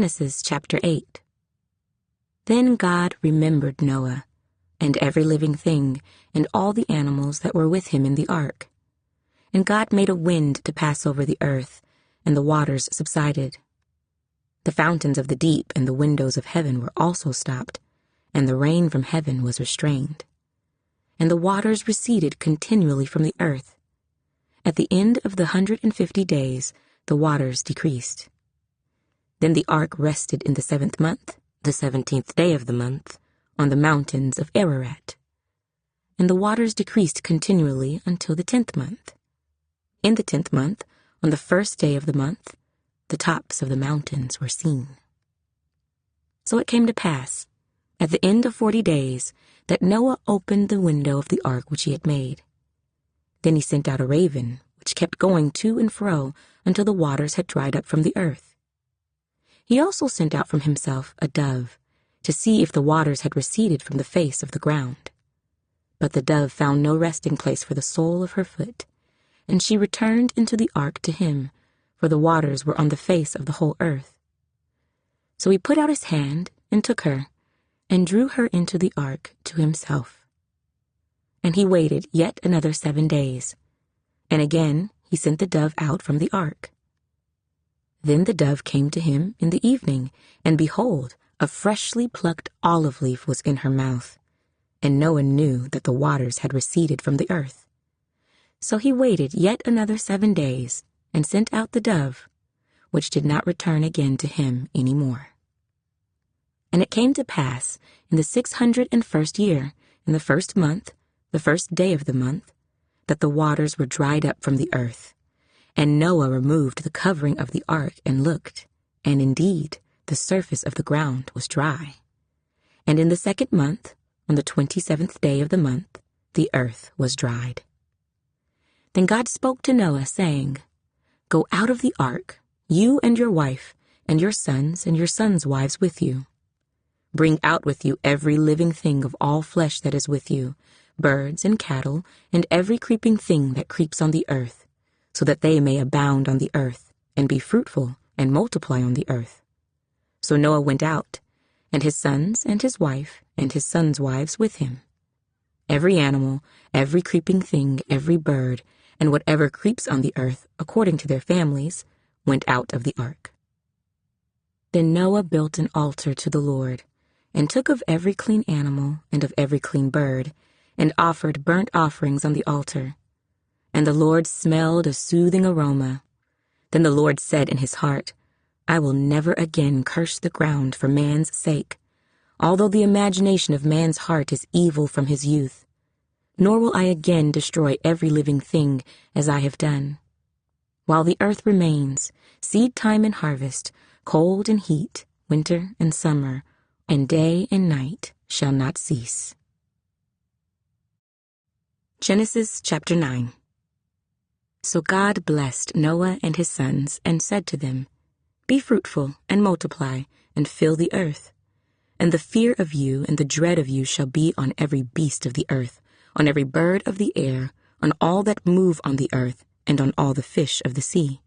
Genesis chapter 8. Then God remembered Noah, and every living thing, and all the animals that were with him in the ark. And God made a wind to pass over the earth, and the waters subsided. The fountains of the deep and the windows of heaven were also stopped, and the rain from heaven was restrained. And the waters receded continually from the earth. At the end of the 150 days, the waters decreased. Then the ark rested in the 7th month, the 17th day of the month, on the mountains of Ararat. And the waters decreased continually until the 10th month. In the 10th month, on the 1st day of the month, the tops of the mountains were seen. So it came to pass, at the end of 40 days, that Noah opened the window of the ark which he had made. Then he sent out a raven, which kept going to and fro until the waters had dried up from the earth. He also sent out from himself a dove, to see if the waters had receded from the face of the ground. But the dove found no resting place for the sole of her foot, and she returned into the ark to him, for the waters were on the face of the whole earth. So he put out his hand and took her, and drew her into the ark to himself. And he waited yet another 7 days, and again he sent the dove out from the ark. Then the dove came to him in the evening, and behold, a freshly plucked olive leaf was in her mouth, and Noah knew that the waters had receded from the earth. So he waited yet another 7 days, and sent out the dove, which did not return again to him any more. And it came to pass, in the 601st year, in the 1st month, the 1st day of the month, that the waters were dried up from the earth. And Noah removed the covering of the ark and looked, and indeed the surface of the ground was dry. And in the 2nd month, on the 27th day of the month, the earth was dried. Then God spoke to Noah, saying, Go out of the ark, you and your wife, and your sons wives with you. Bring out with you every living thing of all flesh that is with you, birds and cattle, and every creeping thing that creeps on the earth, so that they may abound on the earth, and be fruitful, and multiply on the earth. So Noah went out, and his sons and his wife, and his sons' wives with him. Every animal, every creeping thing, every bird, and whatever creeps on the earth, according to their families, went out of the ark. Then Noah built an altar to the Lord, and took of every clean animal, and of every clean bird, and offered burnt offerings on the altar. And the Lord smelled a soothing aroma. Then the Lord said in his heart, I will never again curse the ground for man's sake, although the imagination of man's heart is evil from his youth. Nor will I again destroy every living thing as I have done. While the earth remains, seed time and harvest, cold and heat, winter and summer, and day and night shall not cease. Genesis chapter 9. So God blessed Noah and his sons, and said to them, Be fruitful, and multiply, and fill the earth. And the fear of you and the dread of you shall be on every beast of the earth, on every bird of the air, on all that move on the earth, and on all the fish of the sea.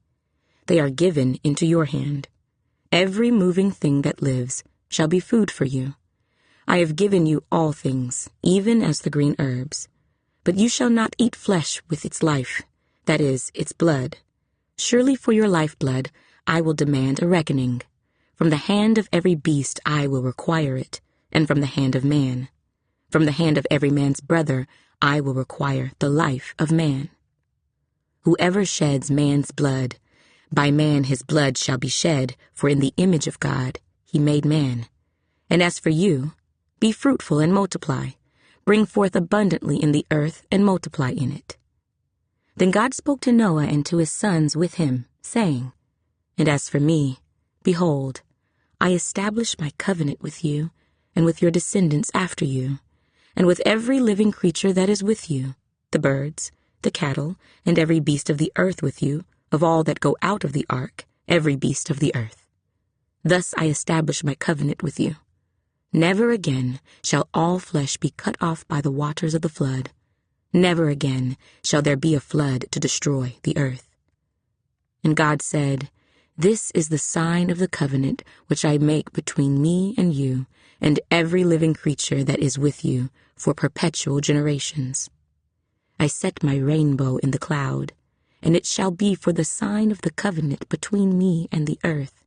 They are given into your hand. Every moving thing that lives shall be food for you. I have given you all things, even as the green herbs. But you shall not eat flesh with its life, that is, its blood. Surely for your lifeblood I will demand a reckoning. From the hand of every beast I will require it, and from the hand of man. From the hand of every man's brother I will require the life of man. Whoever sheds man's blood, by man his blood shall be shed, for in the image of God he made man. And as for you, be fruitful and multiply. Bring forth abundantly in the earth and multiply in it. Then God spoke to Noah and to his sons with him, saying, And as for me, behold, I establish my covenant with you, and with your descendants after you, and with every living creature that is with you, the birds, the cattle, and every beast of the earth with you, of all that go out of the ark, every beast of the earth. Thus I establish my covenant with you. Never again shall all flesh be cut off by the waters of the flood. Never again shall there be a flood to destroy the earth. And God said, This is the sign of the covenant which I make between me and you and every living creature that is with you for perpetual generations. I set my rainbow in the cloud, and it shall be for the sign of the covenant between me and the earth.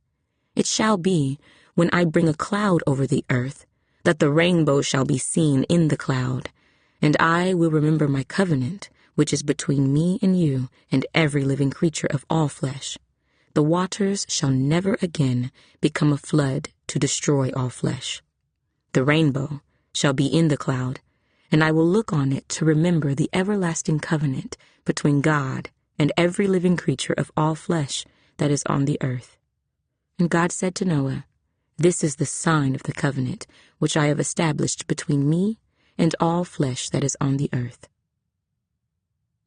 It shall be, when I bring a cloud over the earth, that the rainbow shall be seen in the cloud, and I will remember my covenant, which is between me and you and every living creature of all flesh. The waters shall never again become a flood to destroy all flesh. The rainbow shall be in the cloud, and I will look on it to remember the everlasting covenant between God and every living creature of all flesh that is on the earth. And God said to Noah, This is the sign of the covenant which I have established between me and all flesh that is on the earth.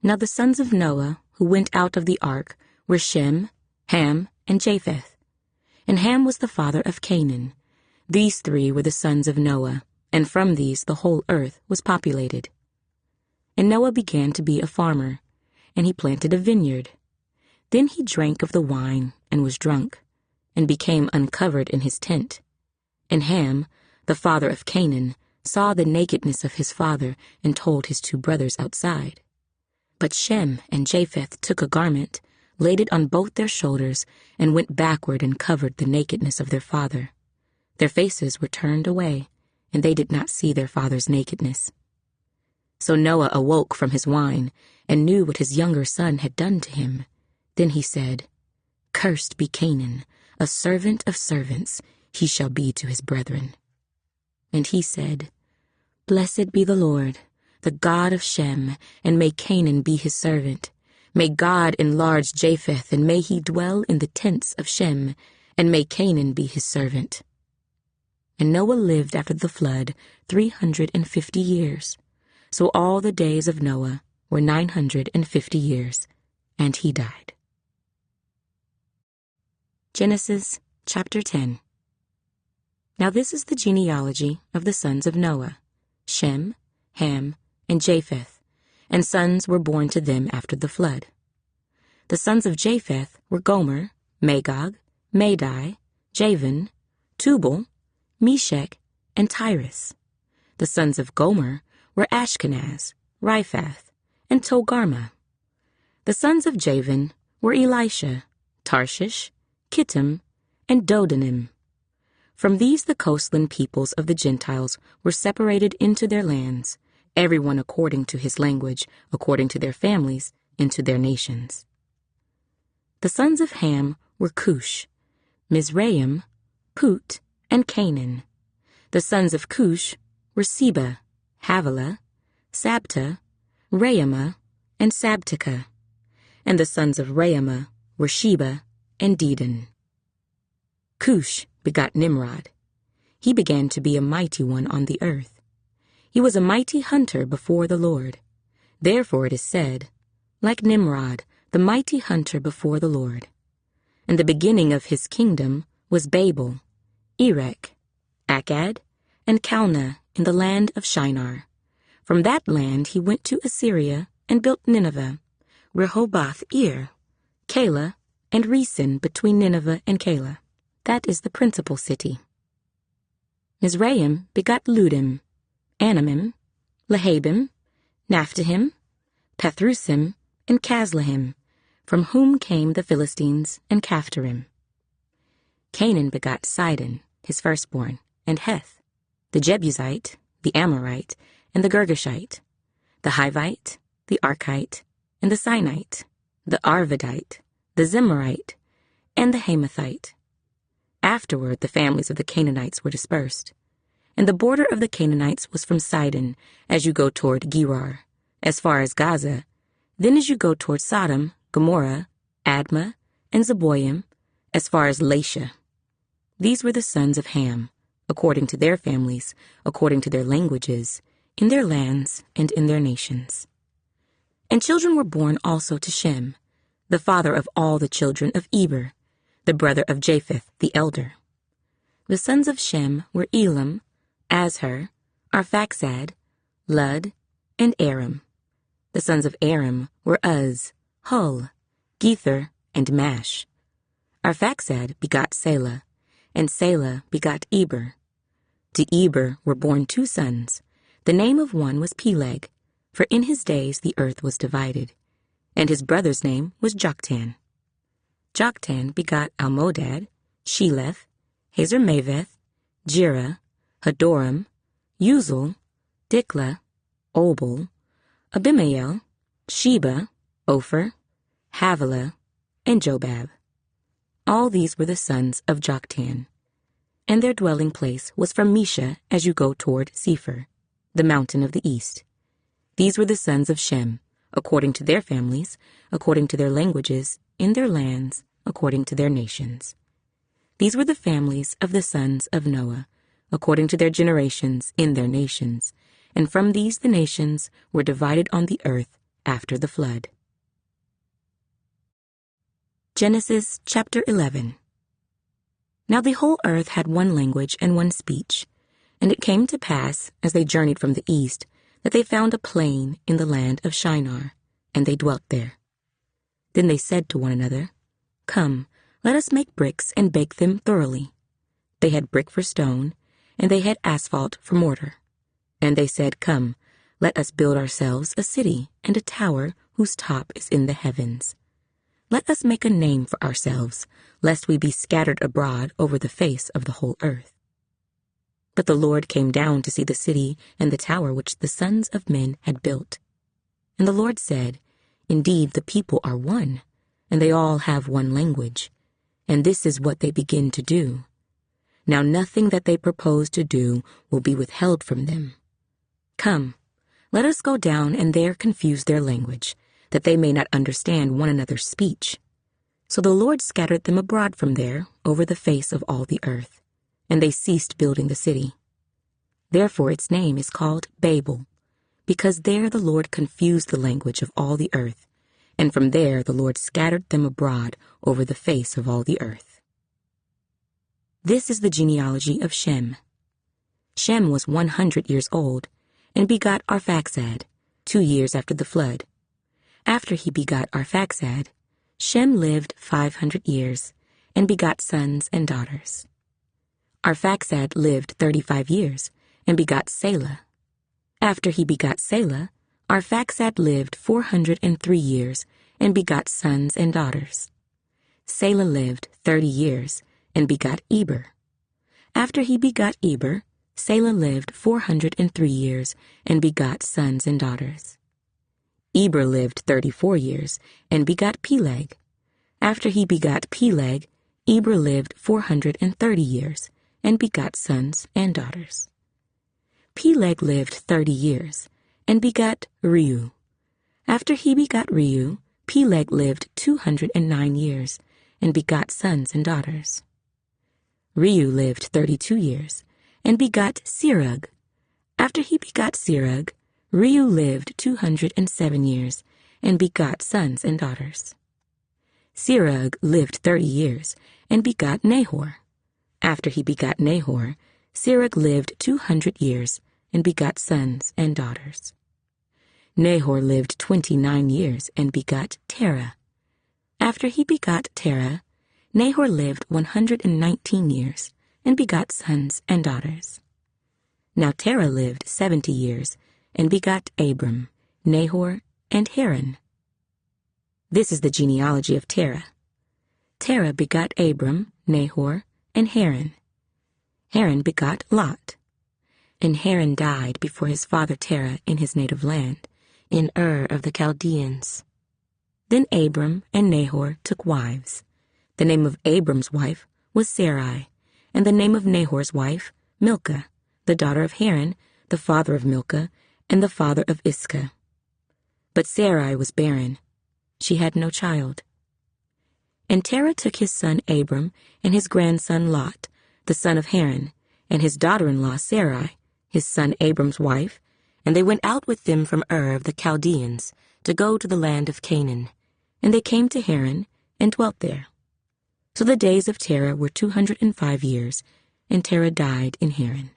Now the sons of Noah who went out of the ark were Shem, Ham, and Japheth. And Ham was the father of Canaan. These three were the sons of Noah, and from these the whole earth was populated. And Noah began to be a farmer, and he planted a vineyard. Then he drank of the wine and was drunk, and became uncovered in his tent. And Ham, the father of Canaan, saw the nakedness of his father and told his two brothers outside. But Shem and Japheth took a garment, laid it on both their shoulders, and went backward and covered the nakedness of their father. Their faces were turned away, and they did not see their father's nakedness. So Noah awoke from his wine, and knew what his younger son had done to him. Then he said, Cursed be Canaan, a servant of servants, he shall be to his brethren. And he said, Blessed be the Lord, the God of Shem, and may Canaan be his servant. May God enlarge Japheth, and may he dwell in the tents of Shem, and may Canaan be his servant. And Noah lived after the flood 350 years. So all the days of Noah were 950 years, and he died. Genesis chapter 10. Now this is the genealogy of the sons of Noah, Shem, Ham, and Japheth, and sons were born to them after the flood. The sons of Japheth were Gomer, Magog, Madai, Javan, Tubal, Meshech, and Tyrus. The sons of Gomer were Ashkenaz, Riphath, and Togarmah. The sons of Javan were Elisha, Tarshish, Kittim, and Dodanim. From these the coastland peoples of the Gentiles were separated into their lands, everyone according to his language, according to their families, into their nations. The sons of Ham were Cush, Mizraim, Put, and Canaan. The sons of Cush were Seba, Havilah, Sabta, Raamah, and Sabteka. And the sons of Raamah were Sheba and Dedan. Cush begot Nimrod. He began to be a mighty one on the earth. He was a mighty hunter before the Lord. Therefore it is said, Like Nimrod, the mighty hunter before the Lord. And the beginning of his kingdom was Babel, Erech, Akkad, and Calneh in the land of Shinar. From that land he went to Assyria and built Nineveh, Rehoboth-ir, Calah, and Resen between Nineveh and Calah. That is the principal city. Mizraim begot Ludim, Anamim, Lehabim, Naphtahim, Pathrusim, and Casluhim, from whom came the Philistines and Caphtorim. Canaan begot Sidon, his firstborn, and Heth, the Jebusite, the Amorite, and the Girgashite, the Hivite, the Archite, and the Sinite, the Arvadite, the Zemarite, and the Hamathite. Afterward the families of the Canaanites were dispersed. And the border of the Canaanites was from Sidon, as you go toward Gerar, as far as Gaza, then as you go toward Sodom, Gomorrah, Admah, and Zeboim, as far as Lasha. These were the sons of Ham, according to their families, according to their languages, in their lands and in their nations. And children were born also to Shem, the father of all the children of Eber, the brother of Japheth the elder. The sons of Shem were Elam, Azhar, Arphaxad, Lud, and Aram. The sons of Aram were Uz, Hul, Gether, and Mash. Arphaxad begot Salah, and Salah begot Eber. To Eber were born 2 sons. The name of one was Peleg, for in his days the earth was divided, and his brother's name was Joktan. Joktan begot Almodad, Sheleph, Hazarmaveth, Jerah, Hadoram, Uzal, Diklah, Obal, Abimael, Sheba, Ophir, Havilah, and Jobab. All these were the sons of Joktan, and their dwelling place was from Mesha as you go toward Sephir, the mountain of the east. These were the sons of Shem, according to their families, according to their languages, in their lands, according to their nations. These were the families of the sons of Noah, according to their generations, in their nations, and from these the nations were divided on the earth after the flood. Genesis chapter 11. Now the whole earth had one language and one speech, and it came to pass, as they journeyed from the east, that they found a plain in the land of Shinar, and they dwelt there. Then they said to one another, Come, let us make bricks and bake them thoroughly. They had brick for stone, and they had asphalt for mortar. And they said, Come, let us build ourselves a city and a tower whose top is in the heavens. Let us make a name for ourselves, lest we be scattered abroad over the face of the whole earth. But the Lord came down to see the city and the tower which the sons of men had built. And the Lord said, Indeed, the people are one, and they all have one language, and this is what they begin to do. Now nothing that they propose to do will be withheld from them. Come, let us go down and there confuse their language, that they may not understand one another's speech. So the Lord scattered them abroad from there over the face of all the earth, and they ceased building the city. Therefore its name is called Babel, because there the Lord confused the language of all the earth, and from there the Lord scattered them abroad over the face of all the earth. This is the genealogy of Shem. Shem was 100 years old, and begot Arphaxad, 2 years after the flood. After he begot Arphaxad, Shem lived 500 years, and begot sons and daughters. Arphaxad lived 35 years, and begot Salah. After he begot Salah, Arphaxad lived 403 years, and begot sons and daughters. Salah lived 30 years, and begot Eber. After he begot Eber, Salah lived 403 years, and begot sons and daughters. Eber lived 34 years, and begot Peleg. After he begot Peleg, Eber lived 430 years, and begot sons and daughters. Peleg lived 30 years, and begot Reu. After he begot Reu, Peleg lived 209 years, and begot sons and daughters. Reu lived 32 years, and begot Serug. After he begot Serug, Reu lived 207 years, and begot sons and daughters. Serug lived 30 years, and begot Nahor. After he begot Nahor, Serug lived 200 years, and begot sons and daughters. Nahor lived 29 years, and begot Terah. After he begot Terah, Nahor lived 119 years, and begot sons and daughters. Now Terah lived 70 years, and begot Abram, Nahor, and Haran. This is the genealogy of Terah. Terah begot Abram, Nahor, and Haran. Haran begot Lot. And Haran died before his father Terah in his native land, in Ur of the Chaldeans. Then Abram and Nahor took wives. The name of Abram's wife was Sarai, and the name of Nahor's wife, Milcah, the daughter of Haran, the father of Milcah, and the father of Iscah. But Sarai was barren. She had no child. And Terah took his son Abram and his grandson Lot, the son of Haran, and his daughter-in-law Sarai, his son Abram's wife, and they went out with them from Ur of the Chaldeans to go to the land of Canaan. And they came to Haran and dwelt there. So the days of Terah were 205 years, and Terah died in Haran.